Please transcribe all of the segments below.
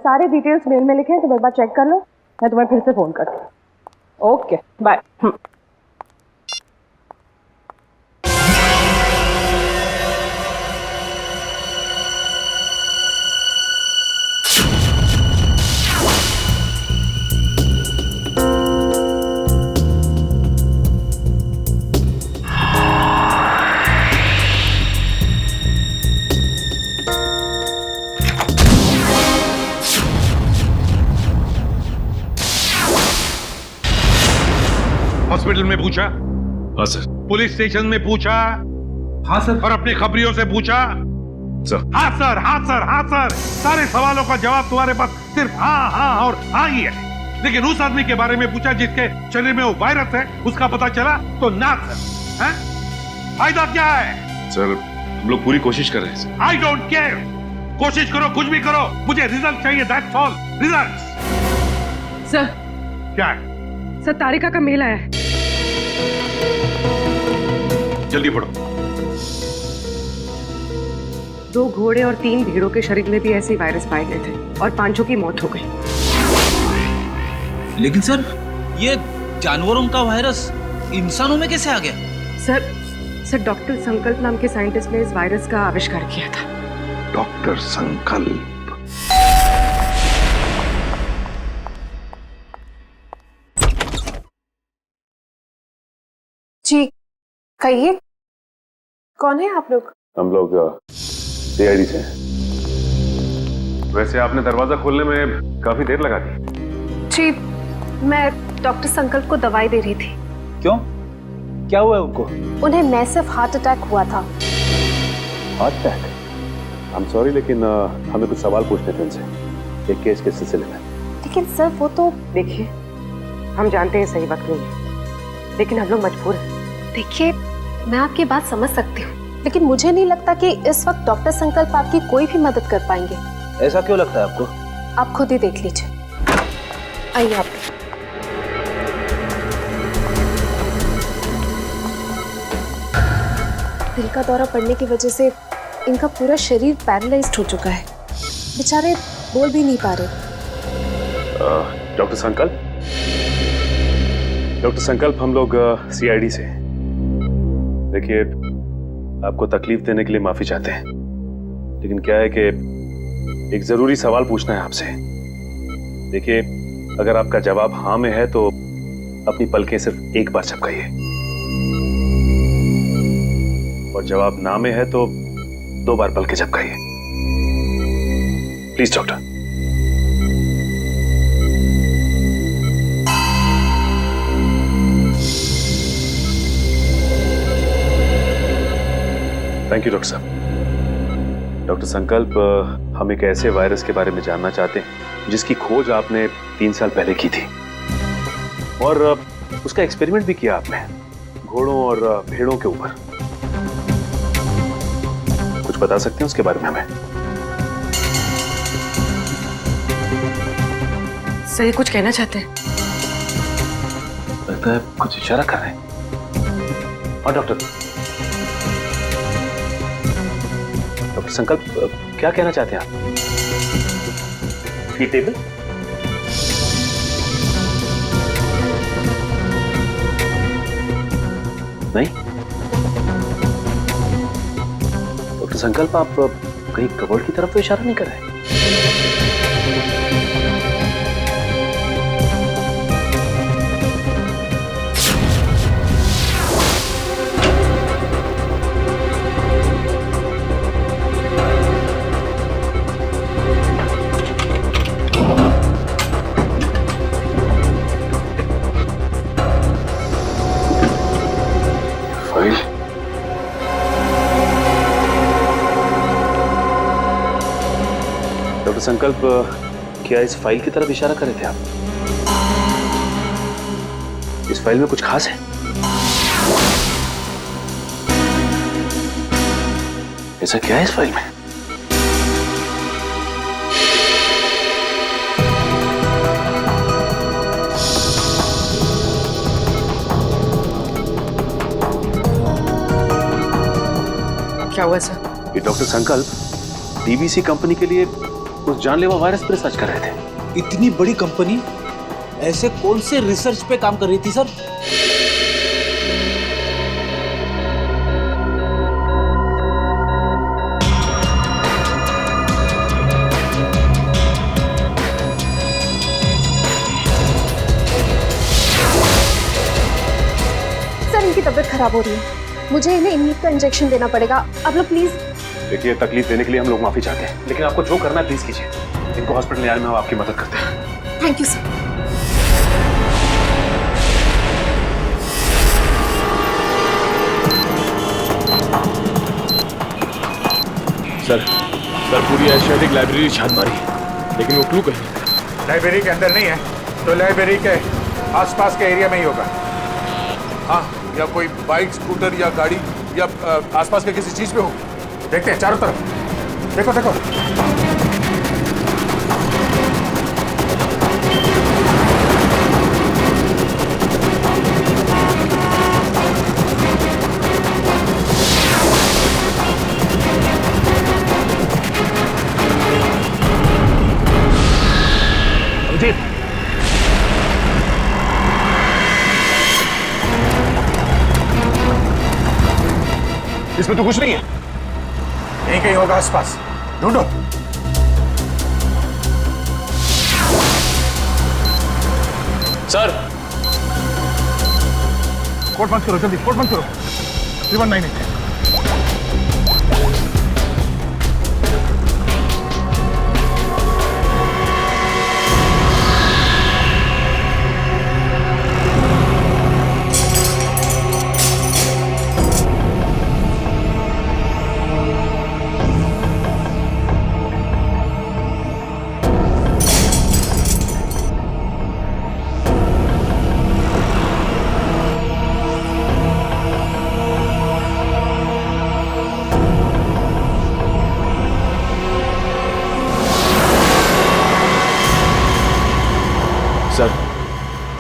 सारे details mail में लिखे हैं, तुम एक बार चेक कर लो, मैं तुम्हें फिर से फोन करती हूँ। Okay bye. हॉस्पिटल में पूछा? हाँ सर। पुलिस स्टेशन में पूछा? हाँ सर। और अपने खबरियों से पूछा? सर। हाँ सर, हाँ सर, हाँ सर। सारे सवालों का जवाब तुम्हारे पास सिर्फ हाँ हाँ और हाँ ही है। लेकिन उस आदमी के बारे में पूछा जिसके शरीर में वो वायरस है, उसका पता चला तो ना सर। हैं? फायदा क्या है? सर हम लोग पूरी कोशिश कर रहे हैं सर। I don't care. कोशिश करो, कुछ भी करो, मुझे रिजल्ट चाहिए, दैट्स ऑल। रिजल्ट। सर। क्या है? सर तारिका का मेल आया है। जल्दी पढ़ो। 2 घोड़े और 3 भेड़ों के शरीर में भी ऐसे ही वायरस पाए गए थे और 5 की मौत हो गई। लेकिन सर ये जानवरों का वायरस इंसानों में कैसे आ गया? सर डॉक्टर संकल्प नाम के साइंटिस्ट ने इस वायरस का आविष्कार किया था। डॉक्टर संकल्प? जी कहिए, कौन है आप लोग? हम लोग सीआईडी से हैं। वैसे आपने दरवाजा खोलने में काफी देर लगा दी। जी मैं डॉक्टर संकल्प को दवाई दे रही थी। क्यों, क्या हुआ है उनको? उन्हें मैसिव हार्ट अटैक हुआ था। Heart attack? I am sorry, लेकिन हमें कुछ सवाल पूछने थे उनसे एक केस के सिलसिले में। लेकिन सर वो तो देखिए, हम जानते हैं सही वक्त नहीं है, लेकिन हम लोग मजबूर हैं। देखिए मैं आपकी बात समझ सकती हूँ, लेकिन मुझे नहीं लगता कि इस वक्त डॉक्टर संकल्प आपकी कोई भी मदद कर पाएंगे। ऐसा क्यों लगता है आपको? आप खुद ही देख लीजिए। आइए आप। दिल का दौरा पड़ने की वजह से इनका पूरा शरीर पैरालाइज्ड हो चुका है, बेचारे बोल भी नहीं पा रहे। डॉक्टर संकल्प हम लोग सीआईडी से। देखिए आपको तकलीफ देने के लिए माफी चाहते हैं, लेकिन क्या है कि एक जरूरी सवाल पूछना है आपसे। देखिए अगर आपका जवाब हाँ में है तो अपनी पलकें सिर्फ एक बार झपकाइए, और जवाब ना में है तो 2 बार पलकें झपकाइए। Please doctor. Thank you doctor साहब। डॉक्टर संकल्प, हम एक ऐसे वायरस के बारे में जानना चाहते हैं जिसकी खोज आपने 3 साल पहले की थी, और उसका एक्सपेरिमेंट भी किया आपने घोड़ों और भेड़ों के ऊपर। कुछ बता सकते हैं उसके बारे में हमें? सही कुछ कहना चाहते हैं? लगता है कुछ इशारा कर रहे हैं। और डॉक्टर संकल्प, क्या कहना चाहते हैं आप? फीटेबल? नहीं? डॉक्टर संकल्प, आप कहीं कबर्ड की तरफ तो इशारा नहीं कर रहे? डॉक्टर संकल्प, क्या इस फाइल की तरफ इशारा कर रहे थे आप? इस फाइल में कुछ खास है? ऐसा क्या है इस फाइल में? क्या हुआ सर? ये डॉक्टर संकल्प डीवीसी कंपनी के लिए उस जानलेवा वायरस पर रिसर्च कर रहे थे। इतनी बड़ी कंपनी ऐसे कौन से रिसर्च पे काम कर रही थी सर? सर इनकी तबीयत खराब हो रही है, मुझे इन्हें इम्यून का इंजेक्शन देना पड़ेगा। आप लोग प्लीज। देखिए, तकलीफ देने के लिए हम लोग माफी चाहते हैं, लेकिन आपको जो करना है प्लीज कीजिए। इनको हॉस्पिटल ले आने में हम आपकी मदद करते हैं। Thank you sir. सर पूरी एशियाटिक लाइब्रेरी छान मारी, लेकिन वो क्लू कहीं नहीं मिला। लाइब्रेरी के अंदर नहीं है तो लाइब्रेरी के आसपास के एरिया में ही होगा। हाँ, या कोई बाइक, स्कूटर या गाड़ी या आसपास के किसी चीज पे हो। देखते हैं चारों तरफ। देखो देखो। इसमें तो कुछ नहीं है। यहीं कहीं होगा आसपास, ढूंढो। सर कोट बंद करो, जल्दी कोट बंद करो। 3198।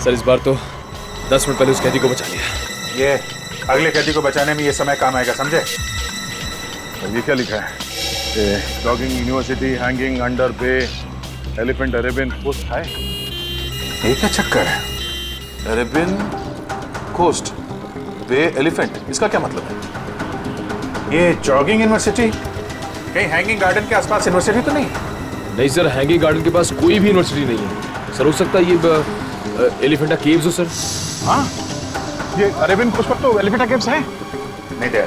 सर इस बार तो 10 मिनट पहले उस कैदी को बचा लिया। ये अगले कैदी को बचाने में ये समय काम आएगा, समझे? ये क्या लिखा है? Jogging university hanging under bay elephant Arabian coast है। ये क्या चक्कर है? अरेबियन कोस्ट बे एलिफेंट, इसका क्या मतलब है? ये जॉगिंग यूनिवर्सिटी कहीं हैंगिंग गार्डन के आसपास यूनिवर्सिटी तो नहीं? नहीं सर, हैंगिंग गार्डन के पास कोई भी यूनिवर्सिटी नहीं है। सर हो सकता है ये एलिफेंटा केव्स हो सर। हाँ, ये अरेबियन कोस्ट पर तो एलिफेंटा केव्स है। नहीं दे,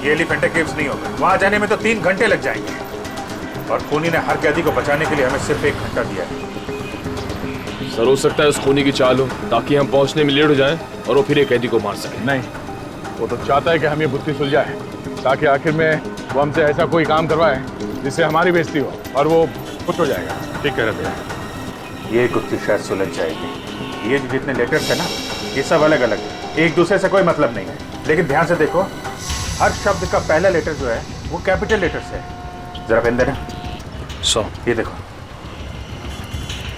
ये एलिफेंटा केव्स नहीं होगा। वहां जाने में तो 3 घंटे लग जाएंगे, और खूनी ने हर कैदी को बचाने के लिए हमें सिर्फ 1 घंटा दिया है। सर हो सकता है उस खूनी की चाल हो ताकि हम पहुंचने में लेट हो जाएं और वो फिर एक कैदी को मार सके। नहीं, वो तो चाहता है कि हम ये बुद्धि सुलझाए ताकि आखिर में वो हमसे ऐसा कोई काम करवाए जिससे हमारी बेइज्जती हो और वो खुश हो जाएगा। ठीक कह रहे थे। ये गुत्थी शायद सुलझ जाएगी। ये जो जितने लेटर्स है ना, ये सब अलग अलग है, एक दूसरे से कोई मतलब नहीं है। लेकिन ध्यान से देखो, हर शब्द का पहला लेटर जो है वो कैपिटल लेटर से है। जरा पेन देना। ये देखो,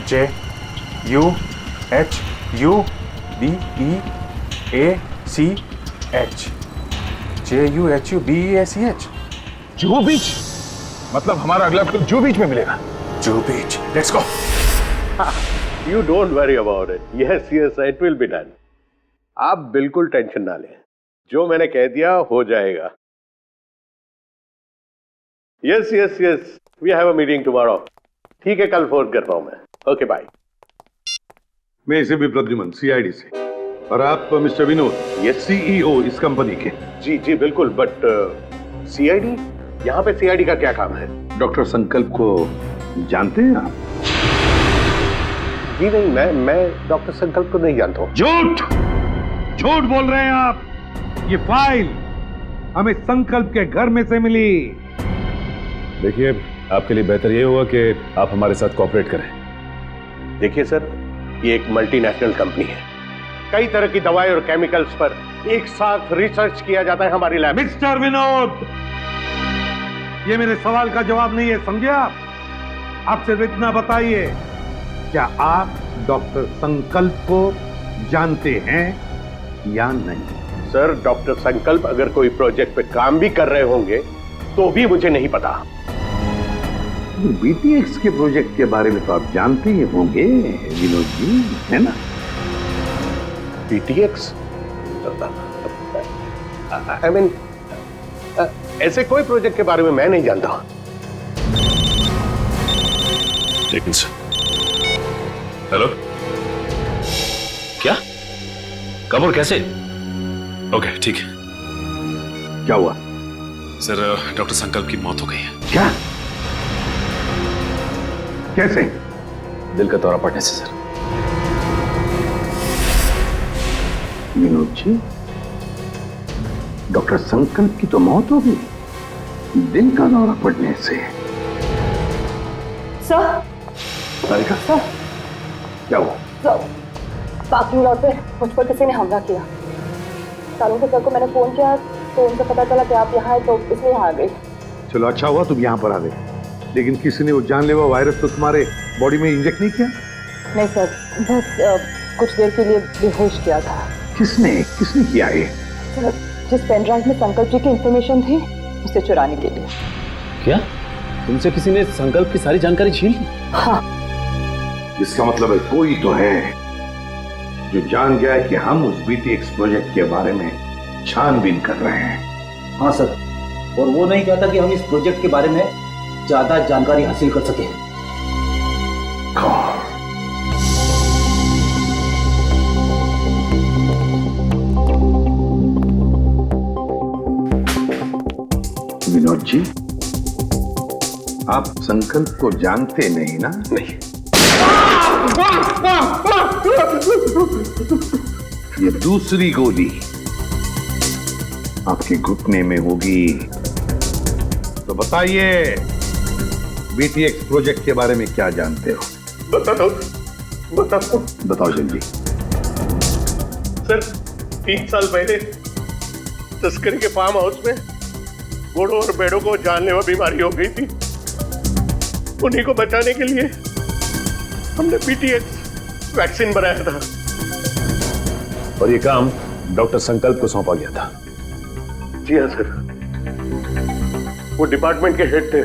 JUHUBEACH, JUHUBEACH। जूहू बीच, मतलब हमारा अगला ट्रिप जूहू बीच में मिलेगा। Juhu beach, let's go. You don't worry about it. Yes, it will be done. आप बिल्कुल टेंशन ना लें, जो मैंने कह दिया हो जाएगा। Yes, we have a meeting tomorrow. ठीक है, कल फोन करता हूं मैं। Okay bye. मैं इसे भी प्रद्युमन, CID से, और आप मिस्टर विनोद, ये CEO इस कंपनी के। जी बिल्कुल, बट CID, यहाँ पे CID का क्या काम है? डॉक्टर संकल्प को जानते हैं आप? जी नहीं, मैं डॉक्टर संकल्प को नहीं जानता हूँ। झूठ बोल रहे हैं आप। ये फाइल हमें संकल्प के घर में से मिली। देखिए, आपके लिए बेहतर ये होगा कि आप हमारे साथ कोऑपरेट करें। देखिए सर, ये एक मल्टीनेशनल कंपनी है। कई तरह की दवाई और केमिकल्स पर एक साथ रिसर्च किया जाता है हमारी लैब में। मिस्टर विनोद, ये मेरे सवाल का जवाब नहीं है, समझे आप? आप सिर्फ इतना बताइए, क्या आप डॉक्टर संकल्प को जानते हैं या नहीं? सर, डॉक्टर संकल्प अगर कोई प्रोजेक्ट पे काम भी कर रहे होंगे तो भी मुझे नहीं पता। बीटीएक्स के प्रोजेक्ट के बारे में तो आप जानते ही होंगे विनोद जी, है ना? बीटीएक्स आई मीन ऐसे कोई प्रोजेक्ट के बारे में मैं नहीं जानता। लेकिन हेलो, क्या, कब और कैसे? ओके ठीक है। क्या हुआ? सर डॉक्टर संकल्प की मौत हो गई है। क्या? कैसे? दिल का दौरा पड़ने से सर। विनोद जी, डॉक्टर संकल्प की तो मौत हो गई, दिल का दौरा पड़ने से? सर, सारिका, क्या हुआ? सर, पार्किंग लॉट पे मुझ पर किसी ने हमला किया। सालों के सर को मैंने फोन किया तो उनसे पता चला कि आप यहाँ हैं, तो इसलिए यहाँ आ गई। चलो अच्छा हुआ तुम यहाँ पर आ गए, लेकिन किसी ने वो जानलेवा वायरस तो तुम्हारे बॉडी में इंजेक्ट नहीं किया? नहीं सर, बस कुछ देर के लिए बेहोश किया था। किसने किसने किया ये? सर, जिस पेन ड्राइव में संकल्प जी की इंफॉर्मेशन थी उसे चुराने के लिए। क्या तुमसे किसी ने संकल्प की सारी जानकारी छीन ली? हाँ। इसका मतलब है कोई तो है जो जान गया है कि हम उस बीटीएक्स प्रोजेक्ट के बारे में छानबीन कर रहे हैं। हाँ सर, और वो नहीं चाहता कि हम इस प्रोजेक्ट के बारे में ज्यादा जानकारी हासिल कर सकें। कौन? विनोद जी, आप संकल्प को जानते नहीं ना? नहीं। ये दूसरी गोली आपके घुटने में होगी। तो बताइए, बीटीएक्स प्रोजेक्ट के बारे में क्या जानते हो? बताओ जल्दी। सर, 3 साल पहले तस्करी के फार्म हाउस में घोड़ों और भेड़ों को जानलेवा बीमारी हो गई थी। उन्हीं को बचाने के लिए हमने बीटीएक्स वैक्सीन बनाया था। और ये काम डॉक्टर संकल्प को सौंपा गया था। जी हाँ सर, वो डिपार्टमेंट के हेड थे।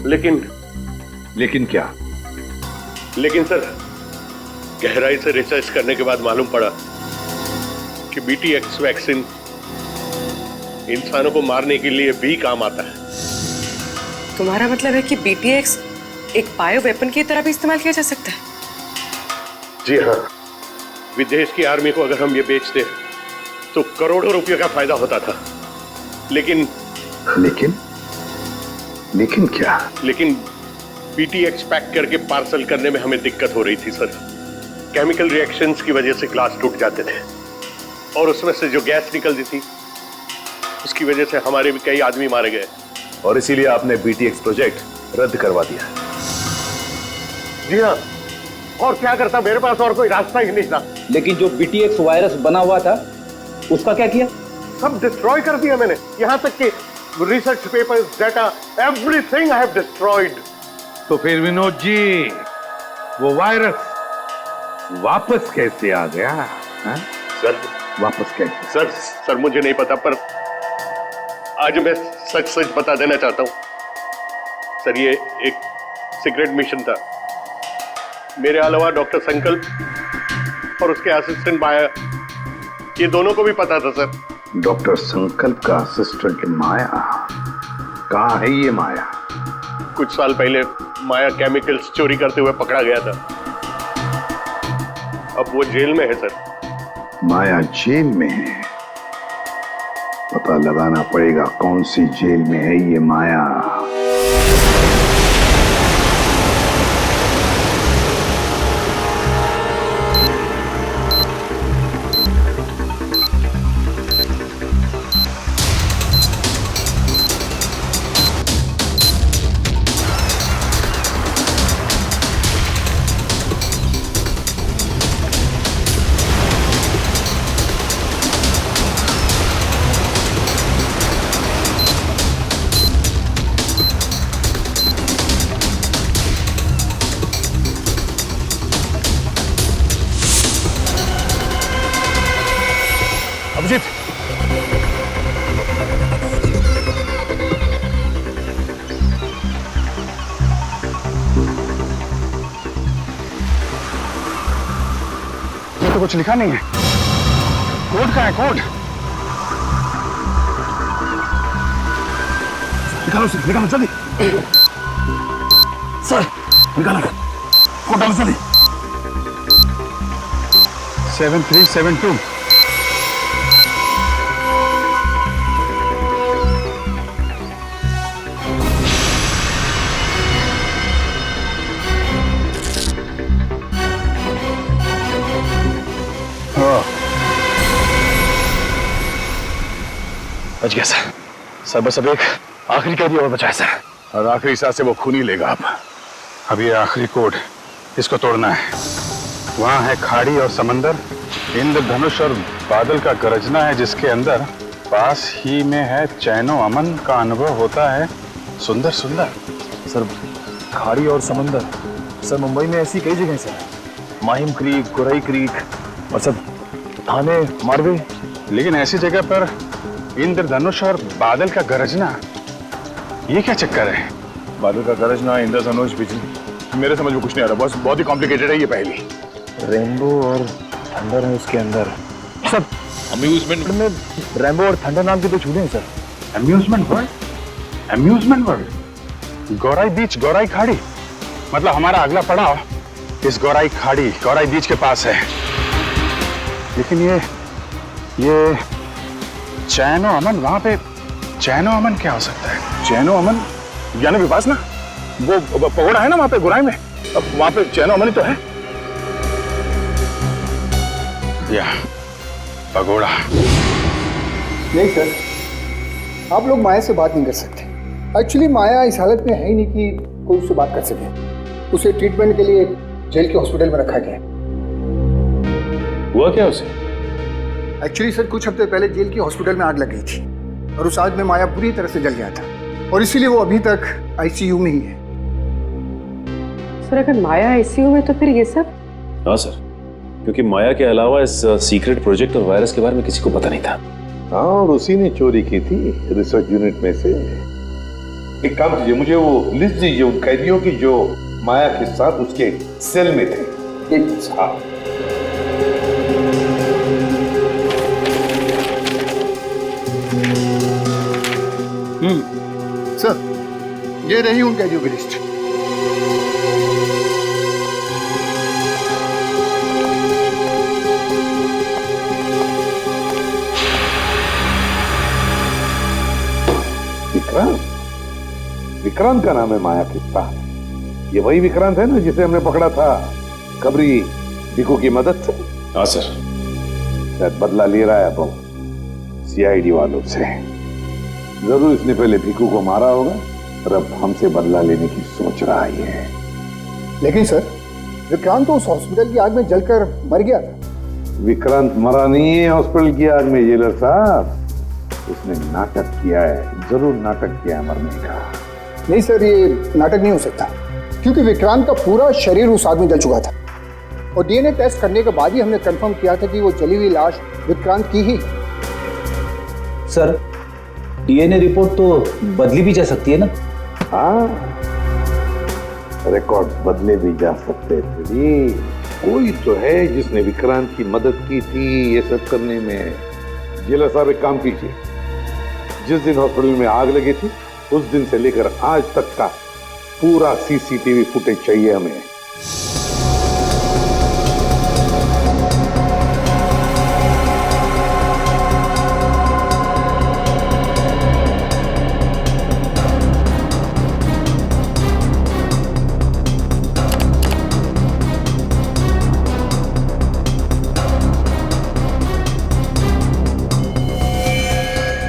लेकिन क्या? लेकिन सर, गहराई से रिसर्च करने के बाद मालूम पड़ा कि बीटीएक्स वैक्सीन इंसानों को मारने के लिए भी काम आता है। तुम्हारा मतलब है कि बीटीएक्स एक बायो वेपन की तरह भी इस्तेमाल किया जा सकता है? जी हाँ, विदेश की आर्मी को अगर हम ये बेचते तो करोड़ों रुपयों का फायदा होता था। लेकिन क्या? लेकिन बीटीएक्स पैक करके पार्सल करने में हमें दिक्कत हो रही थी सर। केमिकल रिएक्शंस की वजह से ग्लास टूट जाते थे और उसमें से जो गैस निकलती थी उसकी वजह से हमारे भी कई आदमी मारे गए। और इसीलिए आपने बीटीएक्स प्रोजेक्ट रद्द करवा दिया। जी हाँ, और क्या करता, मेरे पास और कोई रास्ता ही नहीं था। लेकिन जो बीटीएक्स वायरस बना हुआ था उसका क्या किया? सब डिस्ट्रॉय कर दिया मैंने, यहाँ तक कि research papers, data, everything I have destroyed. तो फिर विनोद जी, वो वायरस वापस कैसे आ गया? हा? सर, वापस कैसे? सर मुझे नहीं पता, पर आज मैं सच बता देना चाहता हूं सर। ये एक सीक्रेट मिशन था। मेरे अलावा डॉक्टर संकल्प और उसके असिस्टेंट माया, ये दोनों को भी पता था सर। डॉक्टर संकल्प का असिस्टेंट माया? कहाँ है ये माया? कुछ साल पहले माया केमिकल्स चोरी करते हुए पकड़ा गया था। अब वो जेल में है सर। माया जेल में है? पता लगाना पड़ेगा कौन सी जेल में है ये माया। अभिजीत, तो कुछ लिखा नहीं है। कोड का है कोड। निकालो उसे, निकालो जल्दी। सर निकालो कोड डालो जल्दी। 7372। बच गया सर। सर बस अब एक आखिरी कैदी और बचा है सर। और आखिरी सांस से वो खून ही लेगा अब ये आखिरी कोड, इसको तोड़ना है। वहां है खाड़ी और समंदर, इंद्रधनुष और बादल का गरजना है जिसके अंदर, पास ही में है चैनो अमन का अनुभव होता है सुंदर सुंदर। सर खाड़ी और समंदर, सर मुंबई में ऐसी कई जगह सर, माहिम क्रीक, गुराई क्रीक और सर थाने, मारवे। लेकिन ऐसी जगह पर इंद्रधनुष और बादल का गरजना, ये क्या चक्कर है? बादल का गरजना, इंद्रधनुष, बिजली, मेरे समझ में कुछ नहीं आ रहा। बहुत ही कॉम्प्लिकेटेड है ये पहली। रेनबो और थंडर है उसके अंदर। सर अम्यूजमेंट में रेनबो और थंडर नाम के तो छूटे हैं sir. Amusement world, amusement world, Gorai beach, Gorai खाड़ी। मतलब हमारा अगला पड़ाव इस गौराई खाड़ी, गौराई बीच के पास है। लेकिन ये चैनो अमन, वहां पे चैनो अमन क्या हो सकता है? चैनो अमन यानी विपासना, वो पगोड़ा है ना वहां पे गुराई में, अब वहां पे चैनो अमन ही तो है। या पगोड़ा। नहीं सर, आप लोग माया से बात नहीं कर सकते। एक्चुअली माया इस हालत में है ही नहीं कि कोई उससे बात कर सके। उसे ट्रीटमेंट के लिए जेल के हॉस्पिटल में रखा गया। हुआ क्या उसे? एक्चुअली सर कुछ हफ्ते पहले जेल के हॉस्पिटल में आग लग गई थी और उस आग में माया पूरी तरह से जल गया था और इसीलिए वो अभी तक आईसीयू में ही है। सर अगर माया आईसीयू में तो फिर ये सब? हाँ सर, क्योंकि माया के अलावा इस सीक्रेट प्रोजेक्ट और वायरस के बारे में किसी को पता नहीं था। हाँ, और उसी ने चोरी की थी रिसर्च यूनिट में से। एक काम कीजिए, मुझे वो लिस्ट दीजिए उन कैदियों की जो माया के साथ उसके सेल में थे। हाँ। सर ये रही उन कैदियों की लिस्ट। विक्रांत का नाम है माया के साथ। ये वही विक्रांत है ना जिसे हमने पकड़ा था कबरी भिकू की मदद से? हाँ सर। शायद बदला ले रहा है अब सीआईडी वालों से। जरूर इसने पहले भिकू को मारा होगा और अब हमसे बदला लेने की सोच रहा है। लेकिन सर विक्रांत तो उस हॉस्पिटल की आग में जलकर मर गया था। विक्रांत मरा नहीं है हॉस्पिटल की आग में जेलर साहब, उसने नाटक किया है। जरूर नाटक किया है मरने का। नहीं सर, ये नाटक नहीं हो सकता क्योंकि विक्रांत का पूरा शरीर उस आग में जल चुका था और डीएनए टेस्ट करने के बाद ही हमने कंफर्म किया था कि वो जली हुई लाश विक्रांत की ही। सर डीएनए रिपोर्ट तो बदली भी जा सकती है ना? हाँ, रिकॉर्ड बदले भी जा सकते थे। कोई तो है जिसने विक्रांत की मदद की थी ये सब करने में। जेलर साहब एक काम कीजिए, जिस दिन हॉस्पिटल में आग लगी थी उस दिन से लेकर आज तक का पूरा सीसीटीवी फुटेज चाहिए हमें।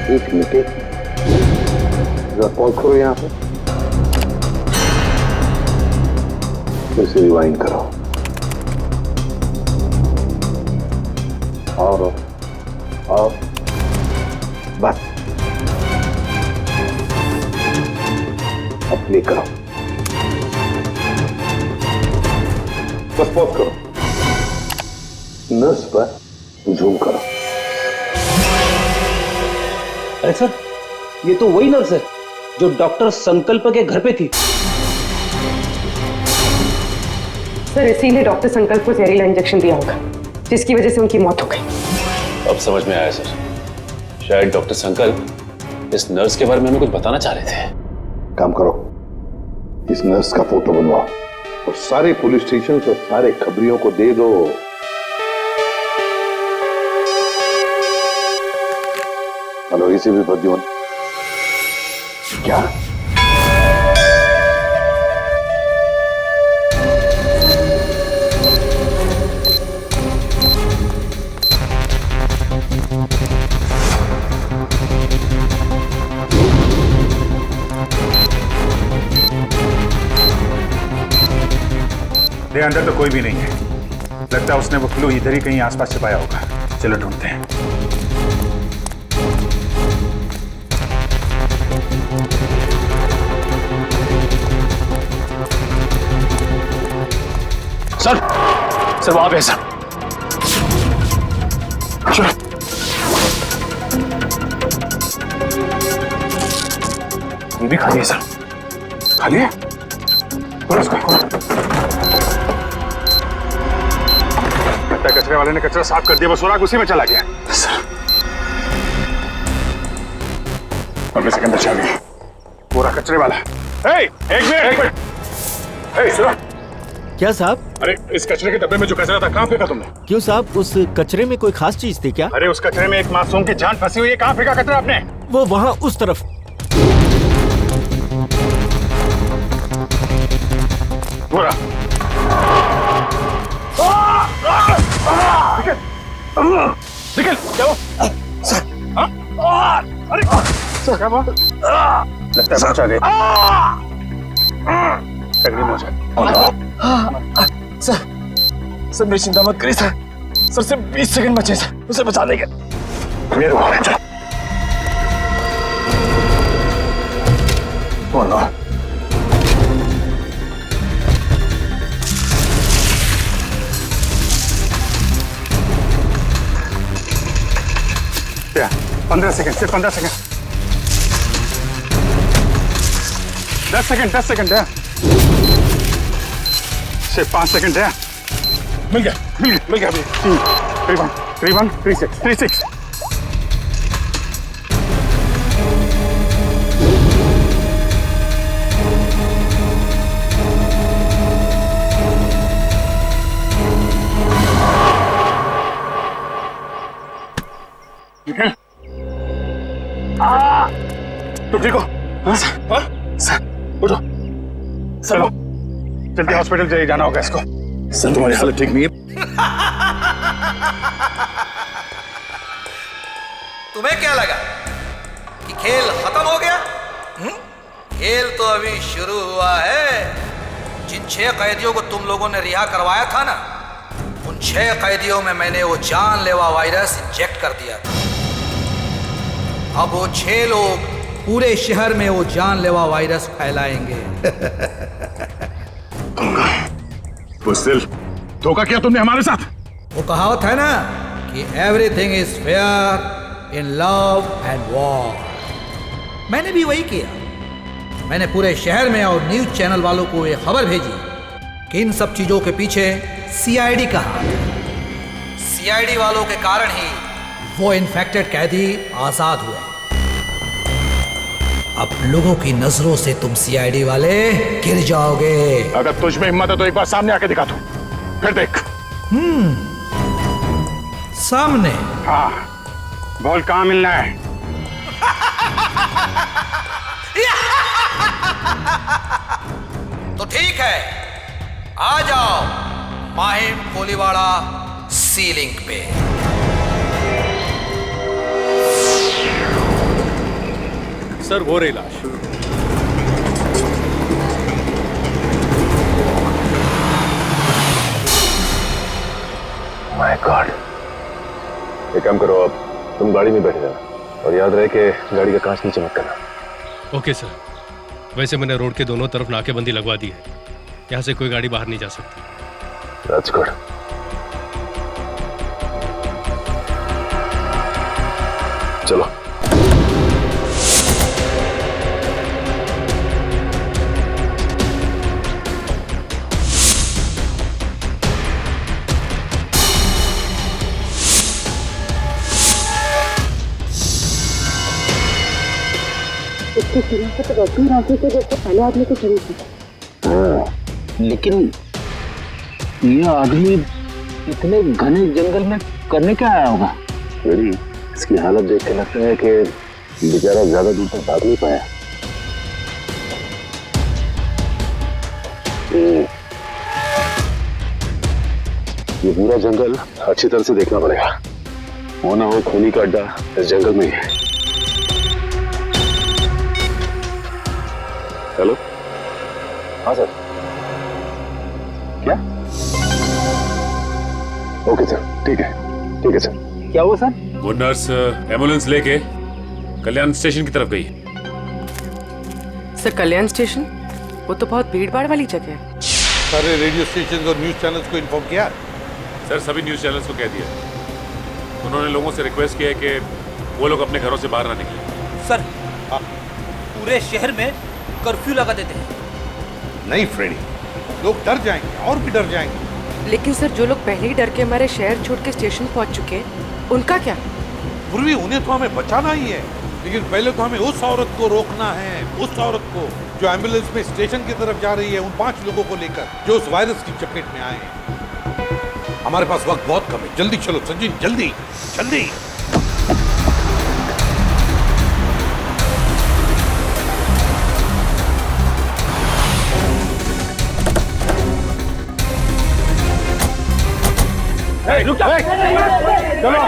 एक मिनट, जरा पॉज करो यहाँ पे, फिर से रिवाइंड करो और बस अब प्ले करो। बस पॉज करो, नर्स पर जूम करो। अरे सर ये तो वही नर्स है जो डॉक्टर संकल्प के घर पे थी। सर इसीलिए डॉक्टर संकल्प को जहरीला इंजेक्शन दिया होगा। जिसकी वजह से उनकी मौत हो गई। अब समझ में आया सर, शायद डॉक्टर संकल्प इस नर्स के बारे में हमें कुछ बताना चाह रहे थे। काम करो, इस नर्स का फोटो बनवाओ और सारे पुलिस स्टेशन और सारे खबरियों को दे दो। हेलो, इसी भी प्रद्युमन क्या? अंदर तो कोई भी नहीं है। लगता है उसने वो क्लू इधर ही कहीं आसपास छिपाया होगा। चलो ढूंढते हैं। सर, सर वहां पे सर। ये भी खाली है सर। खाली है? खोलो उसको, खोलो। कचरे वाले ने कचरा साफ कर दिया, बस सुराग उसी में चला गया। सर, अपने से अंदर चल गया पूरा कचरे वाला। एक मिनट। सुनो। क्या साहब? अरे इस कचरे के डब्बे में जो कचरा था कहाँ फेंका तुमने? क्यों साहब, उस कचरे में कोई खास चीज थी क्या? अरे उस कचरे में एक मासूम की जान फंसी हुई है, कहाँ फेंका कचरा आपने? वो वहाँ उस तरफ। पूरा निकल क्या हो? अरे क्या हुआ? लगता है पहुंचा गए। तकलीफ हो जाए। सर मेरी चिंता मत करिए सर सिर्फ 20 सेकंड बचे सर, उसे बचा देंगे। मेरे को क्या 15 सेकंड, सिर्फ 15 सेकंड। 10 सेकंड है। सिर्फ 5 सेकंड है। मिल गया अभी। 3-1 3-6 तुम ठीक हो? सर उठो, चलो जल्दी हॉस्पिटल चले जाना होगा इसको। सर तुम्हारी हालत ठीक नहीं है। तुम्हें क्या लगा कि खेल खत्म हो गया? खेल तो अभी शुरू हुआ है। जिन 6 कैदियों को तुम लोगों ने रिहा करवाया था ना, उन 6 कैदियों में मैंने वो जानलेवा वायरस इंजेक्ट कर दिया था। अब वो 6 लोग पूरे शहर में वो जानलेवा वायरस फैलाएंगे। बुज़दिल, धोखा किया तुमने हमारे साथ। वो कहावत है ना कि everything is fair in love and war. मैंने भी वही किया। मैंने पूरे शहर में और न्यूज चैनल वालों को ये खबर भेजी कि इन सब चीजों के पीछे सीआईडी का हाथ है। सीआईडी वालों के कारण ही वो इन्फेक्टेड कैदी आजाद हुए। अब लोगों की नजरों से तुम सीआईडी वाले गिर जाओगे। अगर तुझ में हिम्मत है तो एक बार सामने आके दिखा दो, फिर देख। सामने? हाँ, बोल कहाँ मिलना है? तो ठीक है, आ जाओ माहिम कोलीवाड़ा सीलिंग पे। सर वो रही लाश। My God. एक काम करो, अब तुम गाड़ी में बैठ जाना और याद रहे कि गाड़ी का कांच नीचे मत करना। Okay sir. वैसे मैंने रोड के दोनों तरफ नाकेबंदी लगवा दी है, यहाँ से कोई गाड़ी बाहर नहीं जा सकती। That's good. चलो। उसकी शनाख्त गंभीर आंखों से जैसे पहले आदमी को चली थी। लेकिन ये आदमी इतने घने जंगल में करने क्या आया होगा? मेरी इसकी हालत देख के लगता है कि बेचारा ज्यादा दूर तक भाग नहीं पाया। ये पूरा जंगल अच्छी तरह से देखना पड़ेगा, हो ना हो खूनी का अड्डा इस जंगल में ही है। हेलो, हाँ सर। क्या? ओके सर, ठीक है सर। क्या हुआ सर? वो नर्स एम्बुलेंस लेके कल्याण स्टेशन की तरफ गई। सर कल्याण स्टेशन? वो तो बहुत भीड़ भाड़ वाली जगह है। सारे रेडियो स्टेशन और न्यूज चैनल्स को इन्फॉर्म किया? सर सभी न्यूज चैनल्स को कह दिया। उन्होंने लोगों से रिक्वेस्ट किया है कि वो लोग अपने घरों से बाहर ना निकलें। सर पूरे शहर में कर्फ्यू लगा देते हैं। नहीं फ्रेडी, लोग डर जाएंगे और भी डर जाएंगे। लेकिन सर जो लोग पहले ही डर के हमारे शहर छोड़ के स्टेशन पहुंच चुके हैं, उनका क्या? पूर्वी, उन्हें तो हमें बचाना ही है, लेकिन पहले तो हमें उस औरत को रोकना है, उस औरत को जो एम्बुलेंस में स्टेशन की तरफ जा रही है, उन 5 लोगों को लेकर जो उस वायरस की चपेट में आए हैं। हमारे पास वक्त बहुत कम है, जल्दी चलो संजीन, जल्दी जल्दी। रुक जा। चलो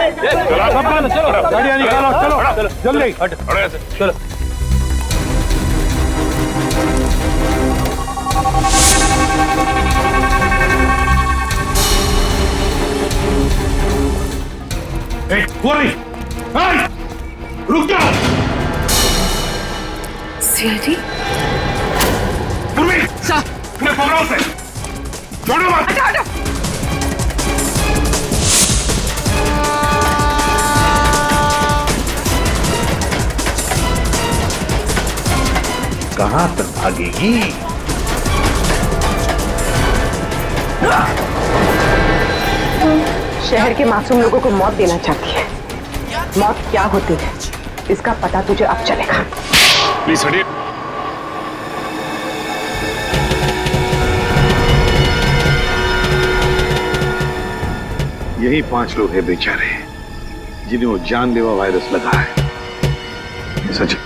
चलो, गाड़ियाँ निकालो, चलो जल्दी चलो। रुक जाओ। सीआईडी? पूर्वी, अपने पकड़ो से, छोड़ो मत। कहां तक भागेगी? शहर के मासूम लोगों को मौत देना चाहती है। मौत क्या होती है इसका पता तुझे अब चलेगा। प्लीज हटिए। यही 5 लोग हैं बेचारे जिन्हें वो जानलेवा वायरस लगा है। सच,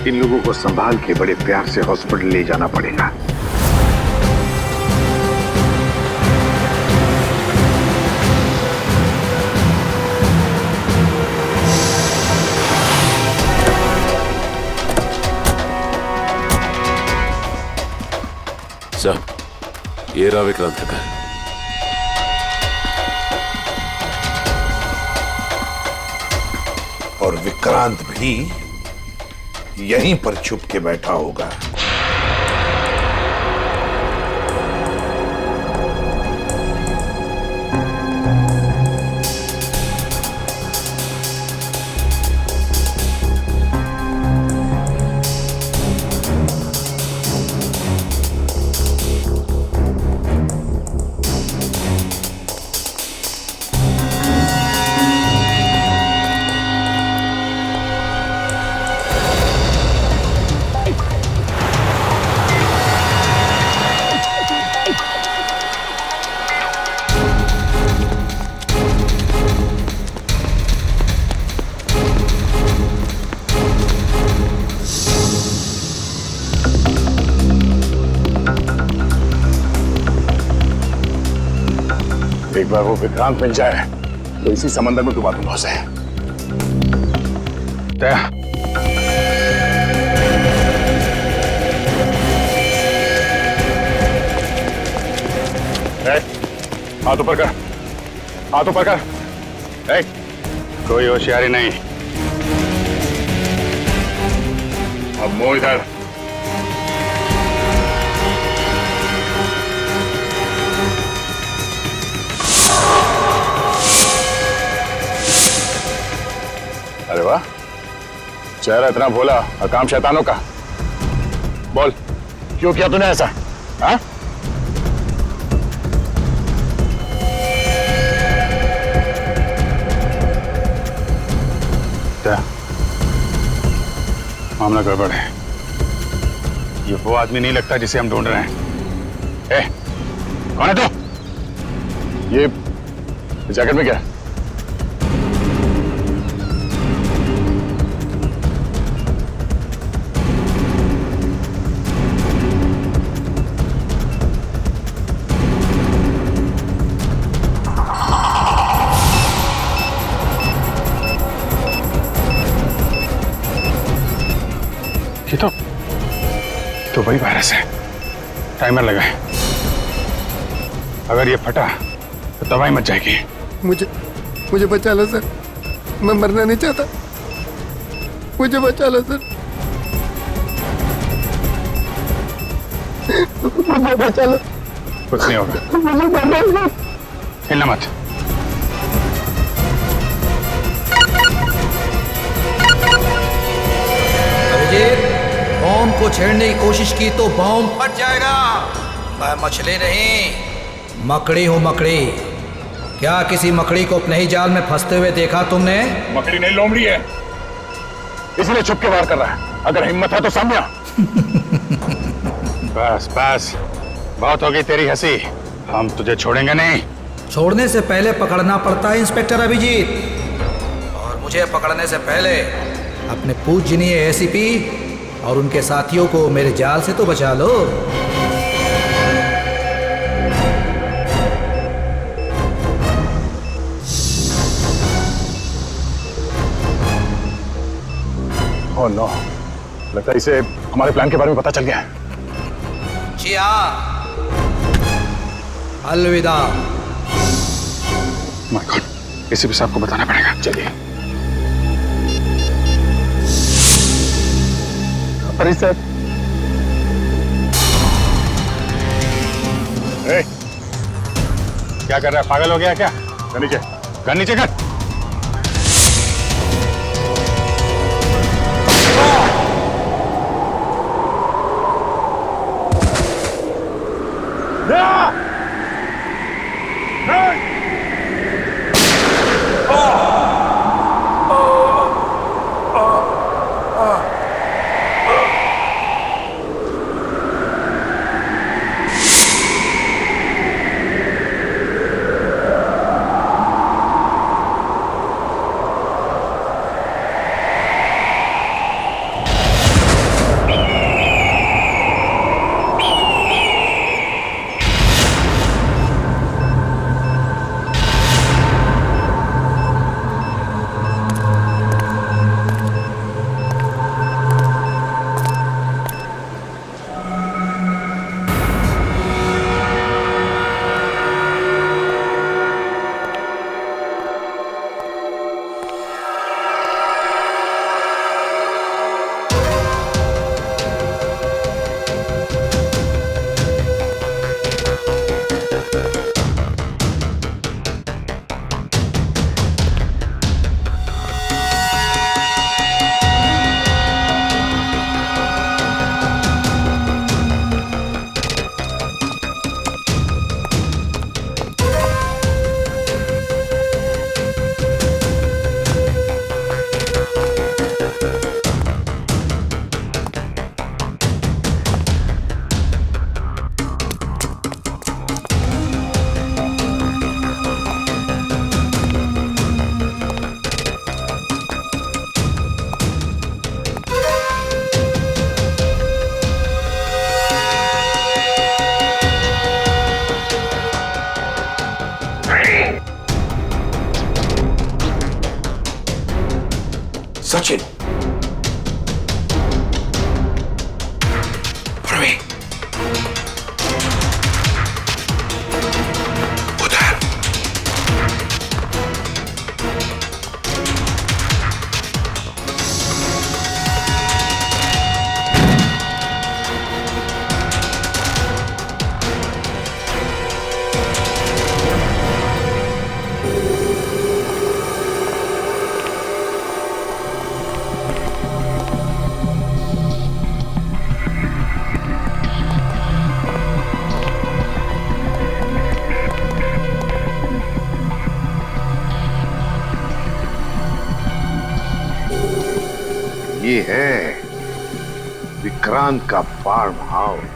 इन लोगों को संभाल के बड़े प्यार से हॉस्पिटल ले जाना पड़ेगा। सर, ये रहा विक्रांत का घर। और विक्रांत भी यहीं पर छुप के बैठा होगा। एक बार वो विक्रांत मिल जाए तो इसी समंदर में डुबा दूंगा उसे। हाथ ऊपर कर, हाथ ऊपर कर। कोई होशियारी नहीं। अब मुंह इधर। अरे वाह, चेहरा इतना भोला और काम शैतानों का। बोल, क्यों किया तूने ऐसा? हाँ? मामला गड़बड़ है। ये वो आदमी नहीं लगता जिसे हम ढूंढ रहे हैं। ए, कौन है तू? ये जैकेट में क्या है? ये तो वही वायरस है। टाइमर लगा है। अगर ये फटा तो दवाई मच जाएगी। मुझे बचा लो सर, मैं मरना नहीं चाहता, मुझे बचा लो सर, मुझे बचा लो। कुछ नहीं होगा, हिलना मत। अभिजीत, बॉम्ब को छेड़ने की कोशिश की तो बॉम्ब फट जाएगा। मैं मछली नहीं, मकड़ी हूँ, मकड़ी। क्या किसी मकड़ी को अपने ही जाल में फंसते हुए देखा तुमने? मकड़ी नहीं, लोमड़ी है, इसलिए छुप के वार कर रहा है। अगर हिम्मत है तो सामने आ। बस बस, बहुत हो गई तेरी हंसी, हम तुझे छोड़ेंगे नहीं। छोड़ने से पहले पकड़ना पड़ता है इंस्पेक्टर अभिजीत, और मुझे पकड़ने से पहले अपने पूजनीय एसीपी और उनके साथियों को मेरे जाल से तो बचा लो। ओह नो, लगता है इसे हमारे प्लान के बारे में पता चल गया है। जी हाँ, अलविदा। माय गॉड, एसीपी साहब को बताना पड़ेगा। चलिए। अरे सर, क्या कर रहा है? पागल हो गया क्या? गन नीचे, गन नीचे कर। सचिन, प्रवीण, उधर। ये है विक्रांत का फार्म हाउस,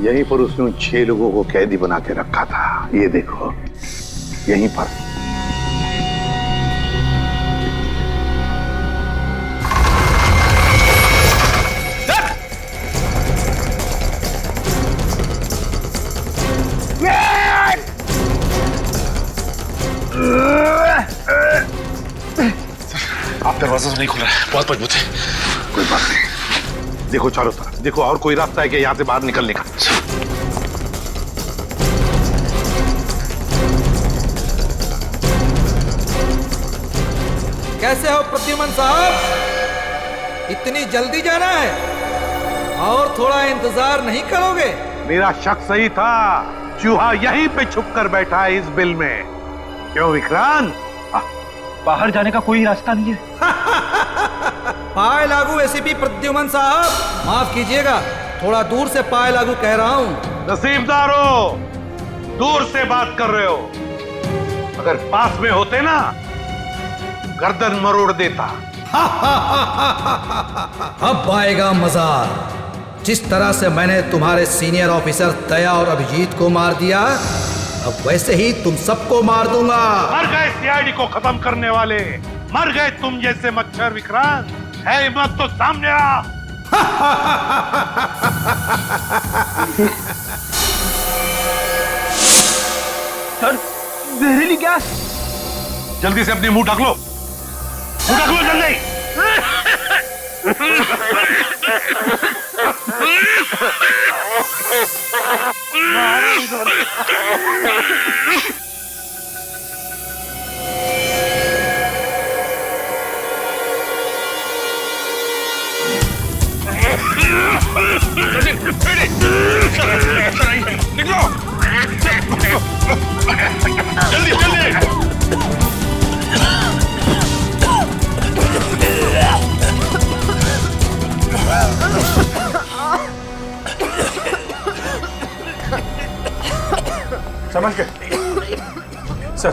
यहीं पर उसने उन 6 लोगों को कैदी बना के रखा था। ये देखो, यहीं पर। आप दरवाजा तो नहीं खुल रहा है, बहुत मजबूत है। कोई बात नहीं, देखो चारों तरफ देखो, और कोई रास्ता है कि यहाँ से बाहर निकलने का? कैसे हो प्रद्युमन साहब, इतनी जल्दी जाना है और थोड़ा इंतजार नहीं करोगे? मेरा शक सही था, चूहा यहीं पे छुप कर बैठा है इस बिल में। क्यों विक्रांत? बाहर जाने का कोई रास्ता नहीं है। पाए लागू एसीपी प्रद्युमन साहब, माफ कीजिएगा, थोड़ा दूर से पाए लागू कह रहा हूँ। नसीबदारो, दूर से बात कर रहे हो, अगर पास में होते ना गर्दन मरोड़ देता। अब आएगा मजा। जिस तरह से मैंने तुम्हारे सीनियर ऑफिसर दया और अभिजीत को मार दिया, अब वैसे ही तुम सबको मार दूंगा। मर गए सीआईडी को खत्म करने वाले, मर गए तुम जैसे मच्छर। विक्रांत, है हिम्मत तो सामने आ। सर, जहरीली गैस। जल्दी से अपनी मुंह ढक लो, मुंह ढक लो जल्दी। निकलो, जल्दी जल्दी। समझ गए? सर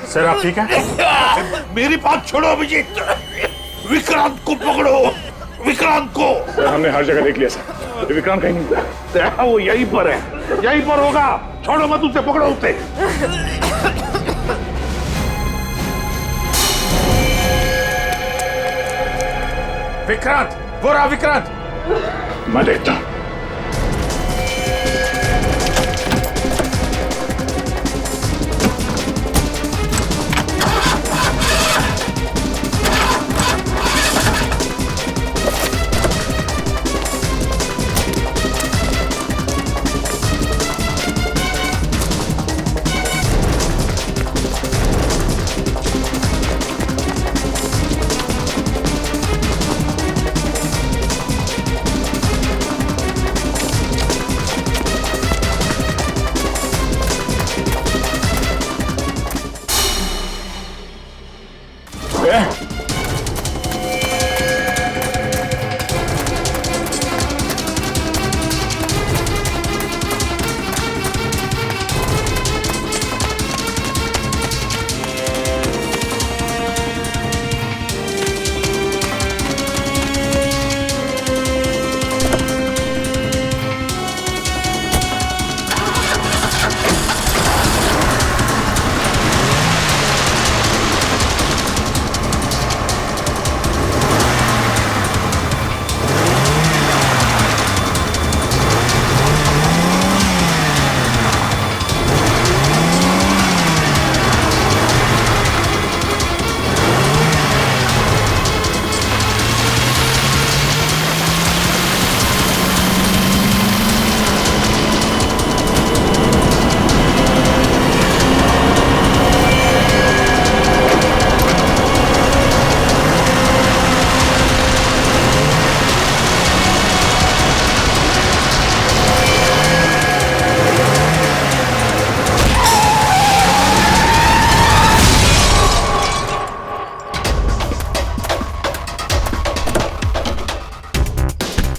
सर आप ठीक हैं? मेरी बात छोड़ो अभिजीत, विक्रांत को पकड़ो, विक्रांत को। सर हमने हर जगह देख लिया सर, विक्रांत कहीं नहीं मिला। वो यहीं पर है, यहीं पर होगा, छोड़ो मत उसे, पकड़ो उसे। विक्रांत, वो रहा विक्रांत। मैं देखता हूं।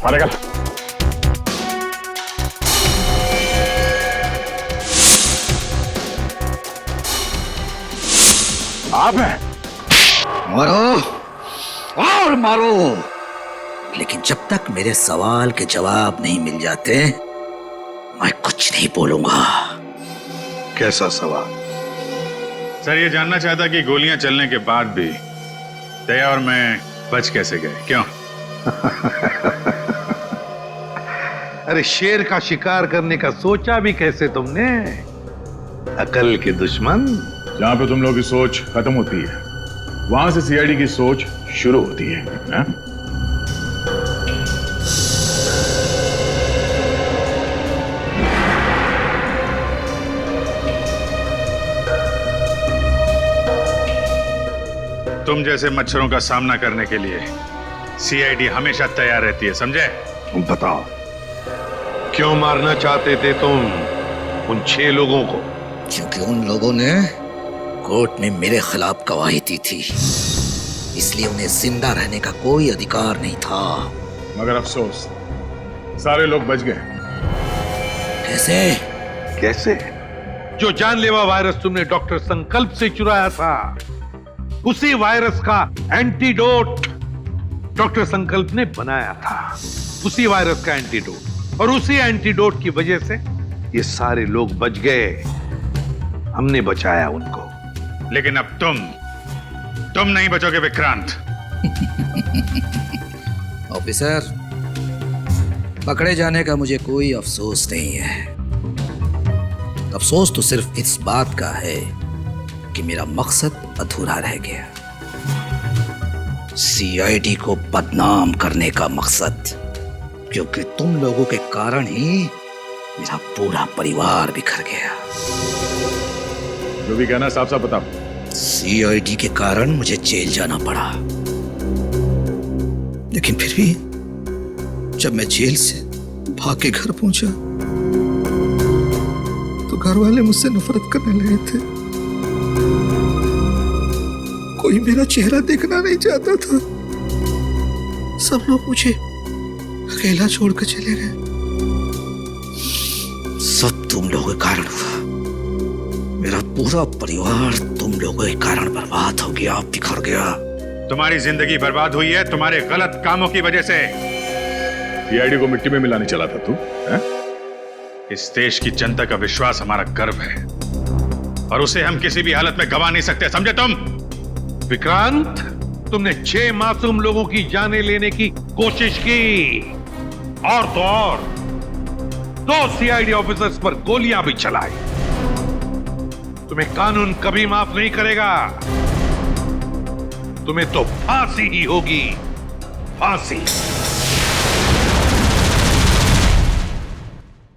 मारेगा। आप हैं? मारो और मारो, लेकिन जब तक मेरे सवाल के जवाब नहीं मिल जाते मैं कुछ नहीं बोलूंगा। कैसा सवाल? सर ये जानना चाहता कि गोलियां चलने के बाद भी दया और मैं बच कैसे गए, क्यों? अरे शेर का शिकार करने का सोचा भी कैसे तुमने? अकल के दुश्मन। जहां पे तुम लोग की सोच खत्म होती है वहां से सीआईडी की सोच शुरू होती है, हा? तुम जैसे मच्छरों का सामना करने के लिए सीआईडी हमेशा तैयार रहती है, समझे? बताओ, क्यों मारना चाहते थे तुम उन 6 लोगों को? क्योंकि उन लोगों ने कोर्ट में मेरे खिलाफ गवाही दी थी, इसलिए उन्हें जिंदा रहने का कोई अधिकार नहीं था। मगर अफसोस सारे लोग बच गए। कैसे? कैसे? जो जानलेवा वायरस तुमने डॉक्टर संकल्प से चुराया था, उसी वायरस का एंटीडोट डॉक्टर संकल्प ने बनाया था। उसी वायरस का एंटीडोट, और उसी एंटीडोट की वजह से ये सारे लोग बच गए। हमने बचाया उनको। लेकिन अब तुम नहीं बचोगे विक्रांत। ऑफिसर, पकड़े जाने का मुझे कोई अफसोस नहीं है। अफसोस तो सिर्फ इस बात का है कि मेरा मकसद अधूरा रह गया। सीआईडी को बदनाम करने का मकसद, क्योंकि तुम लोगों के कारण ही मेरा पूरा परिवार बिखर गया। जो भी कहना साफ साफ बताओ। सीआईडी के कारण मुझे जेल जाना पड़ा, लेकिन फिर भी जब मैं जेल से भाग के घर पहुंचा तो घर वाले मुझसे नफरत करने लगे थे। कोई मेरा चेहरा देखना नहीं चाहता था। सब लोग मुझे अकेला छोड़कर चले गए। सब तुम लोगों के कारण हुआ। मेरा पूरा परिवार तुम लोगों के कारण बर्बाद हो गया, बिखर गया। तुम्हारी जिंदगी बर्बाद हुई है तुम्हारे गलत कामों की वजह से। सीआईडी को मिट्टी में मिलाने चला था तू, है? इस देश की जनता का विश्वास हमारा गर्व है, और उसे हम किसी भी हालत में गवा नहीं सकते, समझे तुम? विक्रांत, तुमने 6 मासूम लोगों की जानें लेने की कोशिश की, और तो और 2 सीआईडी ऑफिसर्स पर गोलियां भी चलाई। तुम्हें कानून कभी माफ नहीं करेगा। तुम्हें तो फांसी ही होगी, फांसी।